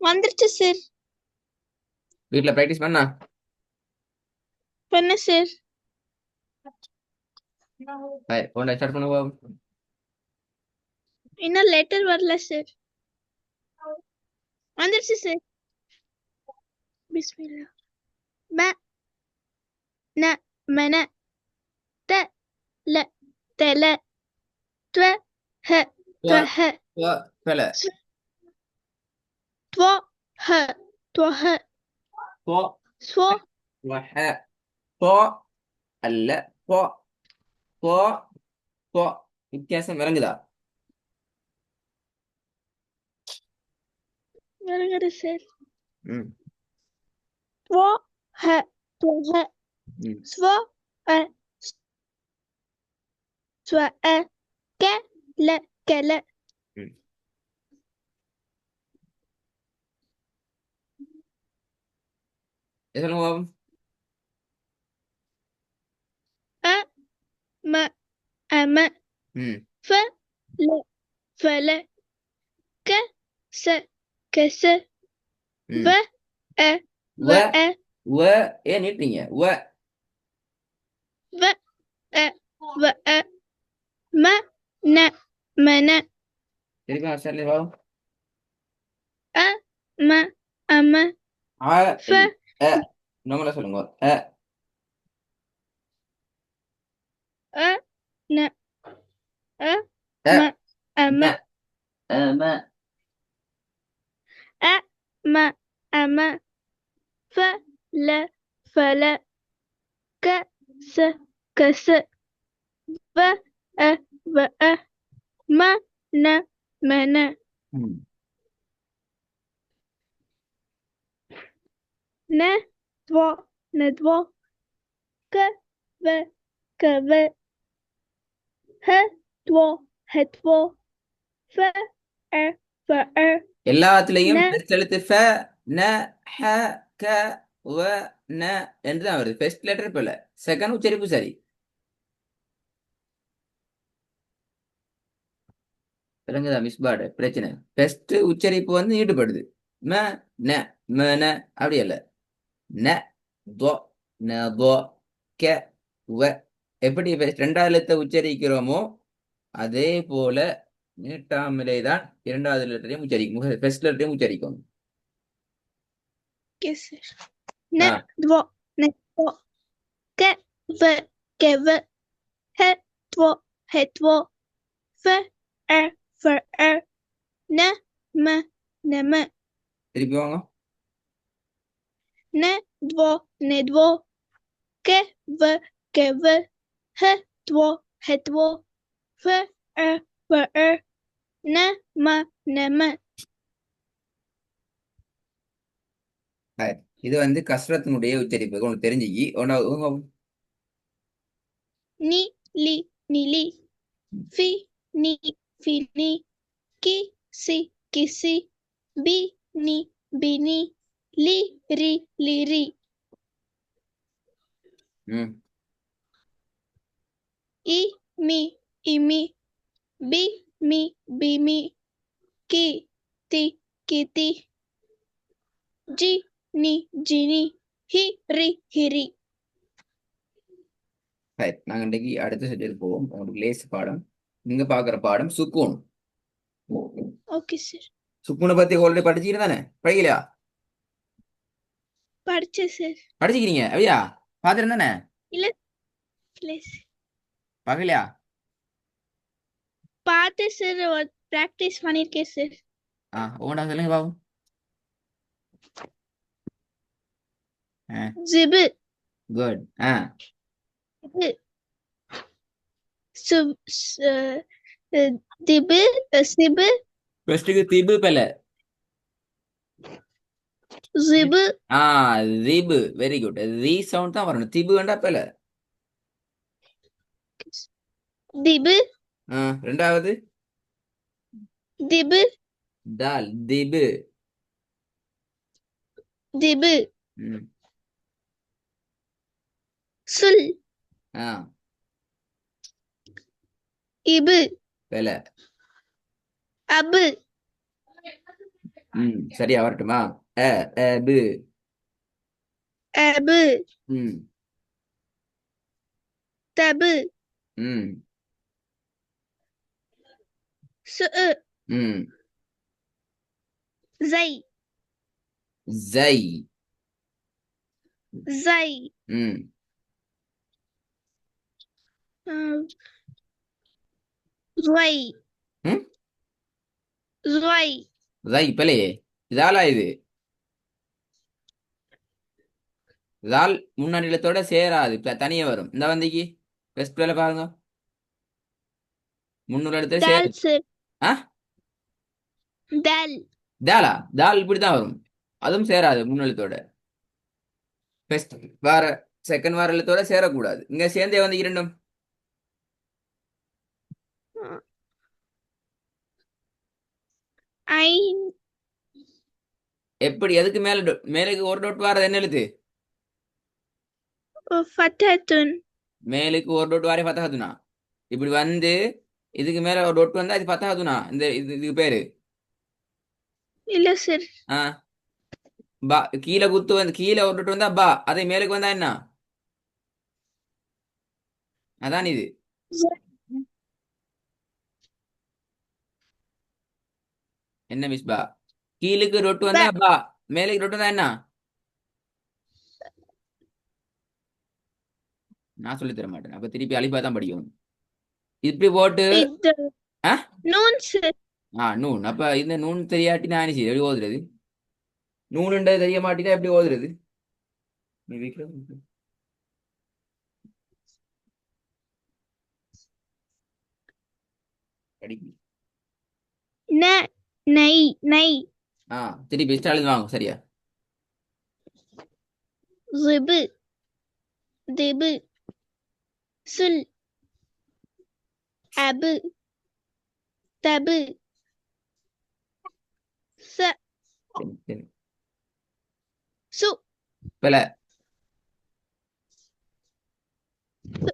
வந்துருச்சு சார். வீட்ல பிராக்டிஸ் பண்ணா பண்ண சார். போன்ல ஸ்டார்ட் பண்ணுவா. இன்னும் லெட்டர் வரல சார். வந்துருச்சு சார். பிஸ்மில்லா. ப ந மன த ல தல த்வ ஹ த்வ ஹ பல த்வ ஹ த்வ ஹ போ ஸ்வ வஹ போ அல்ல போ போ போ வித்தியாசம் விளங்குதா? வருகிறது சார். ம் த்வ ஹ த்வ ஹ ம் ஸ்வ அ ஸ்வ அ க ல கல ம் சொல்லுங்க பாபு. அ ம அம ம் ஃப ல ஃபல க ச கச ம் வ அ வ வ அ வ ஏன் நீட்டுறீங்க? வ வ அ வ அ ம ந மன திருப்பி ஸ்டார்ட்ல பாபு. அ ம அம ஆ ஃப அ நம்மள சொல்லுங்க. அ அ ந அ அ ம அம ம ம அ ம அம ஃப ல ஃபல க ச கச வ அ வ அ ம ந மன ம் ந த்வ நத்வ க வ கவ ஹ த்வ ஹத்வ ஃப அ ஃப அ எல்லாத்துலயும் ந ஃபர்ஸ்ட் எழுத்து ஃப ந ஹ க வ ந என்று தான் வருது. ஃபர்ஸ்ட் லெட்டர் போல செகண்ட் உச்சரிப்பு சரி. விளங்குதா மிஸ்பாடு பிரச்சனை? ஃபர்ஸ்ட் உச்சரிப்பு வந்து ஈடுபடுது. ம ந ம ந அப்படி அல்ல. ந தொ ந தொ கெ வ எப்படி ரெண்டாவது எழுத்தை உச்சரிக்கிறோமோ அதே போல நீட்டாமலே தான் இரண்டாவது லெட்டரையும் உச்சரிக்கும். ஃபர்ஸ்ட் லெட்டரையும் உச்சரிக்கணும். கெஸ் ந ஆ த்வ நத்வ க வ கெவ ஹ த்வ ஹத்வ ஃப அ ஃப அ ந ம நம திருப்பி வாங்க. ந த்வ நத்வ க வ கெவ ஹ த்வ ஹத்வ ஃப அ ஃப அ ந ம நம இது வந்து கஸ்ரத்தினுடைய உச்சரிப்பு உனக்கு தெரிஞ்சுக்கி நி லி நிலி ஃபி நி ஃபினி கி சி கிசி பி நி பினி லி ரி லிரி ம் இ மி இமி பி மி பிமி கி தி கிதி ஜி நி ஜினி ஹி ரி ஹிரி. நாங்க இன்றைக்கு அடுத்த சப்ஜெக்ட் போவோம். உங்களுக்கு லேஸ் பாடம். நீங்க பாக்குற பாடம் சுக்கூன். Okay sir. சுக்கூனை பத்தி ஆல்ரெடி படிச்சுக்கிட்டு தானே? படிக்கலையா? படிச்சேன் சார். படிச்சுக்கிறீங்க அப்படியா? பாத்துட்டு தானே? இல்ல இல்ல சார். பார்க்கலையா? பார்த்து சார் ப்ராக்டிஸ் பண்ணியிருக்கேன் சார். ஓண்டா சொல்லுங்க பாபு. ஜிபு குட். இது திபு சிபு ஃபர்ஸ்ட்டுக்கு திபு பெல. ஜிபு திபு வெரி குட். ரி சவுண்ட் தான் வரணும். திபு வேண்டா பெல. திபு ரெண்டாவது திபு தால் திபு. திபு ம் சுல் ஆ இபு பெல. அபு சரியா வரட்டுமா? அ பு. அபு ம் தபு ம் சு ம் ஜை ஜை. ஜை ம் ஜொய் ம் ஜொய் ஜை பிழையே. இதாலா இது இதால் முன்னாடி எழுத்தோட சேராது, தனியே வரும். இந்த வந்திக்கு பெஸ்ட் வேலை பாருங்க. முன்னூறு எழுத்துல தால் சேரும். சார் ஆ தால் தாலா தால் இப்படித்தான் வரும். அதுவும் சேராது முன்னெழுத்தோட. பெஸ்ட் வேற செகண்ட் வார எழுத்தோட சேரக்கூடாது. இங்க சேர்ந்தே வந்து இரண்டும் ஐன் எப்படி எதுக்கு மேல மேலுக்கு ஒரு டொட் வாரது என்ன எழுத்து? ஃபத்தத்துன் மேலுக்கு ஒரு டொட் வாரே பத்தாதுனா. இப்படி வந்து இதுக்கு மேல ஒரு டொட் வந்தா இது பத்தாதுனா. இந்த இதுக்கு பேரு இல்ல சார் ஆ பா. கீழே குத்து வந்து கீழே ஒரு டொட் வந்தா பா, அதே மேலுக்கு வந்தா என்ன? அதான் இது. என்ன மிஸ் பா? கீழுக்கு டொட் ப வந்தா பா, மேலுக்கு டொட் வந்தா என்ன? நான் சொல்லி தர மாட்டேன். அப்ப திருப்பி அழிப்பா தான் படிக்கணும். இப்படி போட்டு இது ஆ நூன் சார் நூன். அப்ப இந்த நூன் தெரியாட்டி நான் சரி எப்படி ஓதுறது? நூனுன்றது தெரிய மாட்டேதா எப்படி ஓதுறது? நீ விக்ரம் படிக்கு. ந நை நை திருப்பி ஸ்டாலின் வாங்க சரியா. ரிபு திபு சுல் அபு தபு ச சு பல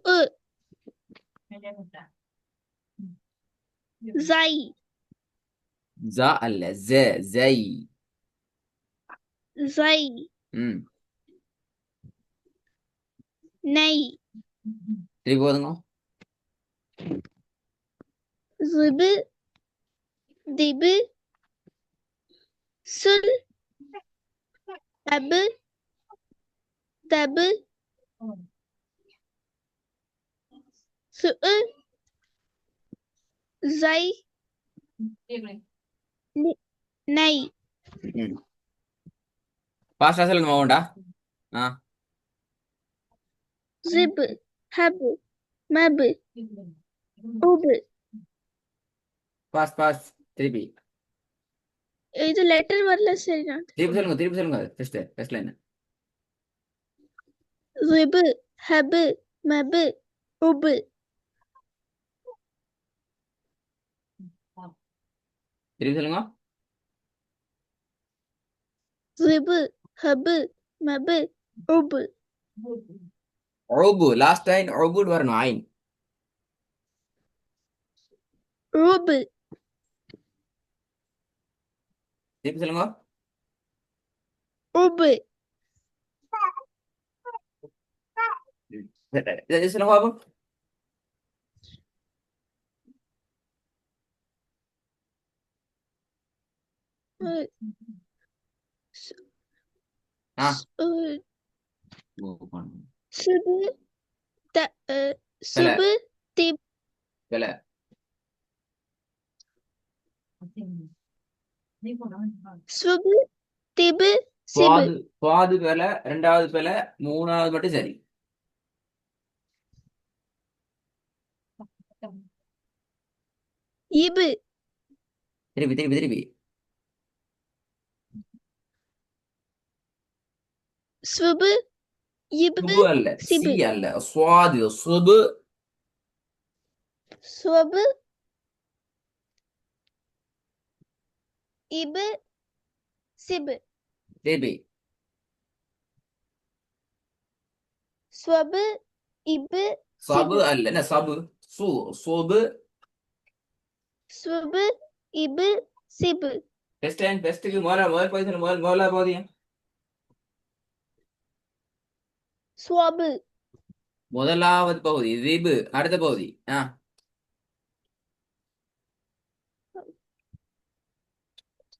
உ ஜை ஜா அல்ல ஜ ஜை. ஜை ம் நை திருப்பி போதுங்க. ரிபு திபு சுல் அபு தபு சு ஜை நை ம் பாஸ்டா சொல்லணுமா உண்டா? ஜிபு ஹபு மபு உபு பாஸ் திருப்பி இது லெட்டர் வரல சரி நான் திருப்பி சொல்லுங்க ஃபர்ஸ்ட் லைன். ரிபு ஹபு மபு உபு திருப்பி சொல்லுங்க. ரிபு ஹபு மபு உபு ஒபு லாஸ்ட் லைன் ஒபுட் வரணும். ஐன் உபு திருப்பி சொல்லுங்க. உபு சொல்லுங்க பாப்போம். சுபு த சுபு திப் பல சுபு திபு சிபு பாது பல, ரெண்டாவது பல, மூணாவது மட்டும் சரி. இபு திருப்பி சுபு இபு சுபு அல்ல சிபு சி அல்ல சுவாது சுபு சுபு இபு சிபு திருப்பி சுபு இபு சபு சிபு அல்ல என்ன சபு சுபு சுபு இபு சிபு பெஸ்ட்டுக்கு முதல் பகுதி முதல்ல போதியம் swab, முதலாவது பகுதி ரிபு அடுத்த பகுதி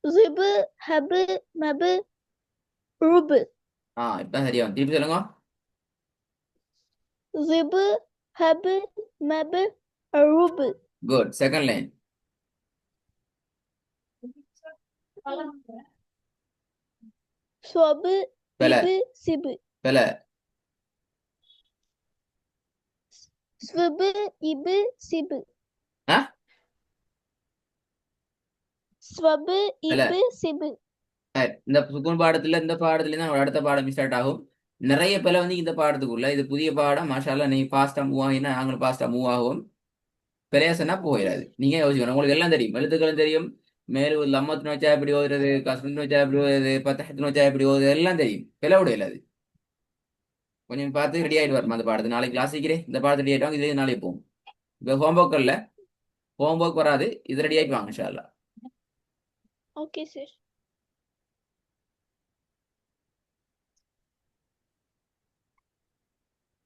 rib, hab, mab, rub, இப்ப சரியா திருப்பி சொல்லுங்க rib, hab, mab, rub, good second line swab, பல ib, sib, பல swib, ib, sib, ஆ swab, பல ib, sib, இந்த சுகுன் பாடத்துல இந்த பாடத்துல தான் அடுத்த பாடம் ஸ்டார்ட் ஆகும் நிறைய பல வந்து இந்த பாடத்துக்குள்ள இது புதிய பாடம் மாஷால்லா நீ பாஸ்டா மூவ் ஆகினா நாங்களும் பாஸ்டா மூவ் ஆகும் பெரியாசனா போயிடாது நீங்க யோசிக்கணும் உங்களுக்கு எல்லாம் தெரியும் எழுத்துக்களும் தெரியும் மேலும் லம்மத்தின் வச்சா எப்படி ஓதுறது கஸ்மின் வச்சா எப்படி ஓதுறது பத்தகத்தின் வச்சா எப்படி ஓதுறது எல்லாம் தெரியும் பிளவுட இல்லாது கொஞ்சம் பார்த்து ரெடி ஆகிட்டு வரணும் அந்த பாடத்து நாளைக்கு கிளாஸ் வைக்கிறேன் இந்த பாடத்தை ரெடி ஆகிட்டோம் இதே நாளைக்கு போகும் இப்போ ஹோம்ஒர்க் இல்லை ஹோம்ஒர்க் வராது இது ரெடி ஆகிட்டு வாங்க இன்ஷா அல்லாஹ் okay sir.